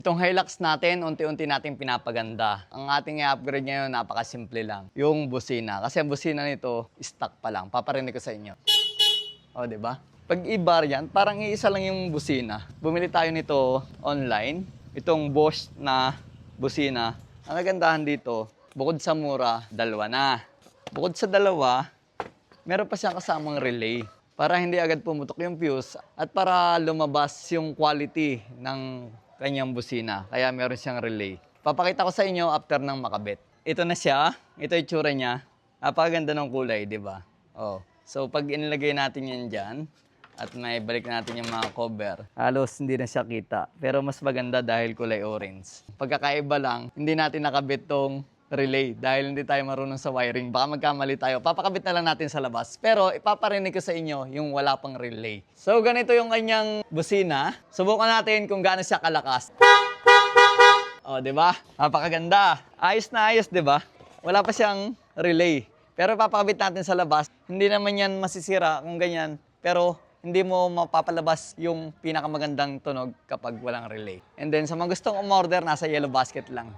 Itong Hilux natin, unti-unti natin pinapaganda. Ang ating i-upgrade ngayon, napakasimple lang. Yung busina. Kasi ang busina nito, stock pa lang. Paparinig ko sa inyo. O, di ba? Pag i-bar yan, parang iisa lang yung busina. Bumili tayo nito online. Itong Bosch na busina. Ang nagandahan dito, bukod sa mura, dalawa na. Bukod sa dalawa, meron pa siyang kasamang relay. Para hindi agad pumutok yung fuse at para lumabas yung quality ng kanyang busina. Kaya meron siyang relay. Papakita ko sa inyo after ng makabit. Ito na siya. Ito yung tsura niya. Napakaganda ng kulay, di ba? Oh. So pag inilagay natin yan dyan, at may balik natin yung mga cover, halos hindi na siya kita. Pero mas maganda dahil kulay orange. Pagkakaiba lang, hindi natin nakabit tong relay dahil hindi tayo marunong sa wiring. Baka magkamali tayo. Papakabit na lang natin sa labas. Pero ipaparinig ko sa inyo yung wala pang relay. So ganito yung kanyang busina. Subukan natin kung gaano siya kalakas. O, di ba? Napakaganda. Ayos na ayos, di ba? Wala pa siyang relay. Pero ipapakabit natin sa labas. Hindi naman yan masisira kung ganyan. Pero hindi mo mapapalabas yung pinakamagandang tunog kapag walang relay. And then sa mga gustong umorder, nasa Yellow Basket lang.